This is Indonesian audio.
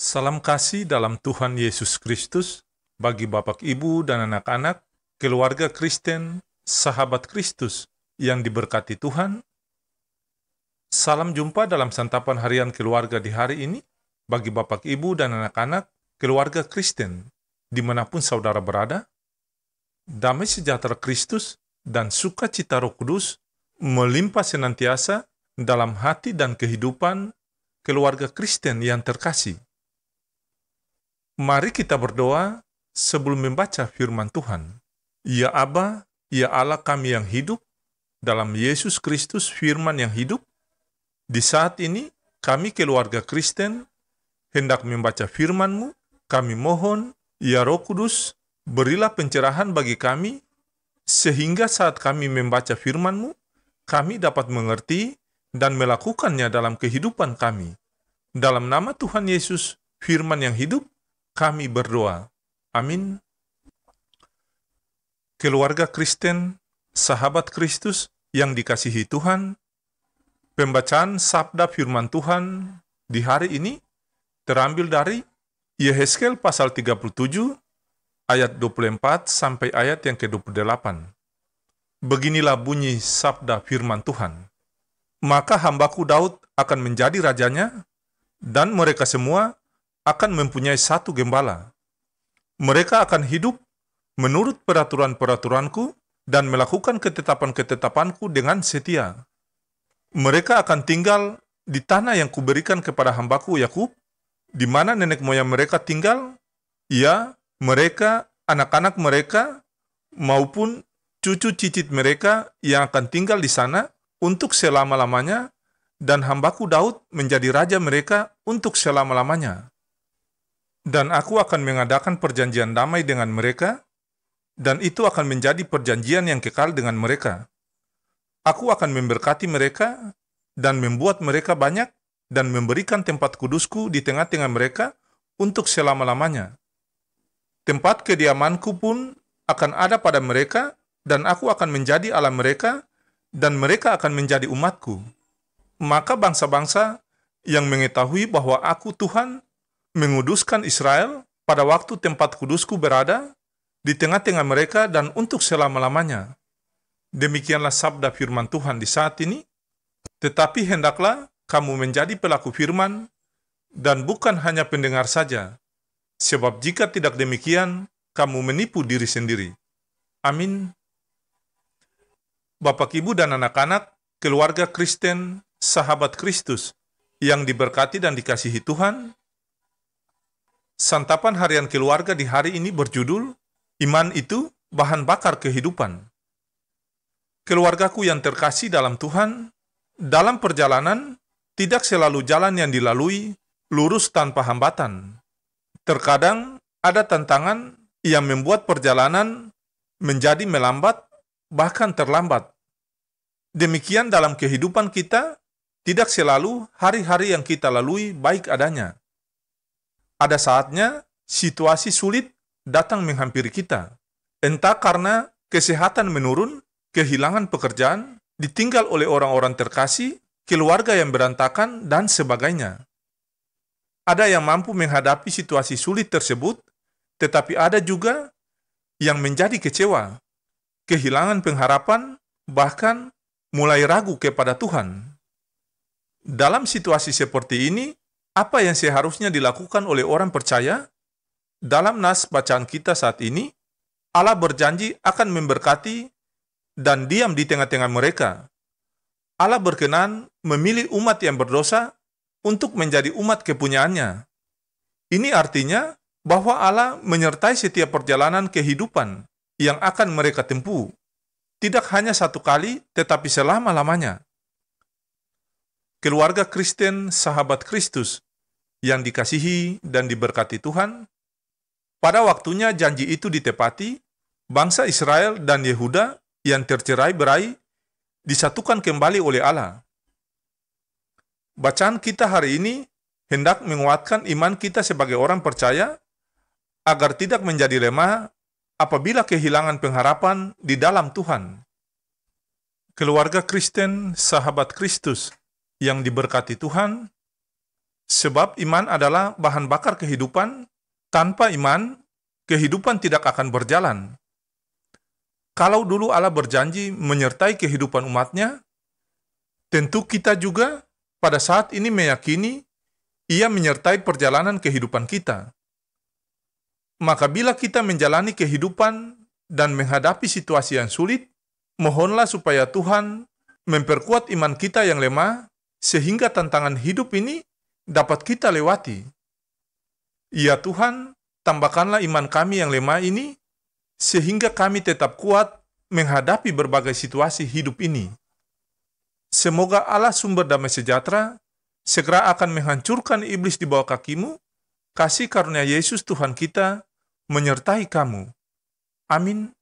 Salam kasih dalam Tuhan Yesus Kristus bagi Bapak, Ibu, dan anak-anak, keluarga Kristen, sahabat Kristus yang diberkati Tuhan. Salam jumpa dalam santapan harian keluarga di hari ini bagi Bapak, Ibu, dan anak-anak, keluarga Kristen, dimanapun saudara berada. Damai sejahtera Kristus dan sukacita Roh Kudus melimpah senantiasa dalam hati dan kehidupan keluarga Kristen yang terkasih. Mari kita berdoa sebelum membaca firman Tuhan. Ya Aba, ya Allah kami yang hidup, dalam Yesus Kristus firman yang hidup, di saat ini kami keluarga Kristen hendak membaca firman-Mu. Kami mohon, ya Roh Kudus, berilah pencerahan bagi kami, sehingga saat kami membaca firman-Mu, kami dapat mengerti dan melakukannya dalam kehidupan kami. Dalam nama Tuhan Yesus, firman yang hidup, kami berdoa. Amin. Keluarga Kristen, sahabat Kristus yang dikasihi Tuhan, pembacaan sabda firman Tuhan di hari ini terambil dari Yehezkel pasal 37 ayat 24 sampai ayat yang ke-28. Beginilah bunyi sabda firman Tuhan. Maka hambaku Daud akan menjadi rajanya, dan mereka semua akan mempunyai satu gembala. Mereka akan hidup menurut peraturan-peraturanku dan melakukan ketetapan-ketetapanku dengan setia. Mereka akan tinggal di tanah yang kuberikan kepada hambaku Yakub, di mana nenek moyang mereka tinggal, ya, mereka, anak-anak mereka, maupun cucu cicit mereka yang akan tinggal di sana untuk selama-lamanya, dan hambaku Daud menjadi raja mereka untuk selama-lamanya. Dan aku akan mengadakan perjanjian damai dengan mereka, dan itu akan menjadi perjanjian yang kekal dengan mereka. Aku akan memberkati mereka, dan membuat mereka banyak, dan memberikan tempat kudusku di tengah-tengah mereka untuk selama-lamanya. Tempat kediamanku pun akan ada pada mereka, dan aku akan menjadi Allah mereka, dan mereka akan menjadi umatku. Maka bangsa-bangsa yang mengetahui bahwa aku Tuhan menguduskan Israel pada waktu tempat kudusku berada di tengah-tengah mereka dan untuk selama-lamanya. Demikianlah sabda firman Tuhan di saat ini. Tetapi hendaklah kamu menjadi pelaku firman dan bukan hanya pendengar saja. Sebab jika tidak demikian, kamu menipu diri sendiri. Amin. Bapak, Ibu, dan anak-anak, keluarga Kristen, sahabat Kristus yang diberkati dan dikasihi Tuhan, santapan harian keluarga di hari ini berjudul, Iman itu bahan bakar kehidupan. Keluargaku yang terkasih dalam Tuhan, dalam perjalanan, tidak selalu jalan yang dilalui lurus tanpa hambatan. Terkadang ada tantangan yang membuat perjalanan menjadi melambat, bahkan terlambat. Demikian dalam kehidupan kita, tidak selalu hari-hari yang kita lalui baik adanya. Ada saatnya situasi sulit datang menghampiri kita. Entah karena kesehatan menurun, kehilangan pekerjaan, ditinggal oleh orang-orang terkasih, keluarga yang berantakan, dan sebagainya. Ada yang mampu menghadapi situasi sulit tersebut, tetapi ada juga yang menjadi kecewa, kehilangan pengharapan, bahkan mulai ragu kepada Tuhan. Dalam situasi seperti ini, apa yang seharusnya dilakukan oleh orang percaya? Dalam nas bacaan kita saat ini, Allah berjanji akan memberkati dan diam di tengah-tengah mereka. Allah berkenan memilih umat yang berdosa untuk menjadi umat kepunyaannya. Ini artinya bahwa Allah menyertai setiap perjalanan kehidupan yang akan mereka tempuh. Tidak hanya satu kali, tetapi selama-lamanya. Keluarga Kristen, sahabat Kristus yang dikasihi dan diberkati Tuhan, pada waktunya janji itu ditepati, bangsa Israel dan Yehuda yang tercerai-berai disatukan kembali oleh Allah. Bacaan kita hari ini hendak menguatkan iman kita sebagai orang percaya agar tidak menjadi lemah apabila kehilangan pengharapan di dalam Tuhan. Keluarga Kristen, sahabat Kristus yang diberkati Tuhan, Sebab iman adalah bahan bakar kehidupan. Tanpa iman, kehidupan tidak akan berjalan. Kalau dulu Allah berjanji menyertai kehidupan umatnya, tentu kita juga pada saat ini meyakini Ia menyertai perjalanan kehidupan kita. Maka bila kita menjalani kehidupan dan menghadapi situasi yang sulit, mohonlah supaya Tuhan memperkuat iman kita yang lemah, sehingga tantangan hidup ini dapat kita lewati. Ya Tuhan, tambahkanlah iman kami yang lemah ini, sehingga kami tetap kuat menghadapi berbagai situasi hidup ini. Semoga Allah sumber damai sejahtera segera akan menghancurkan iblis di bawah kakimu. Kasih karunia Yesus Tuhan kita menyertai kamu. Amin.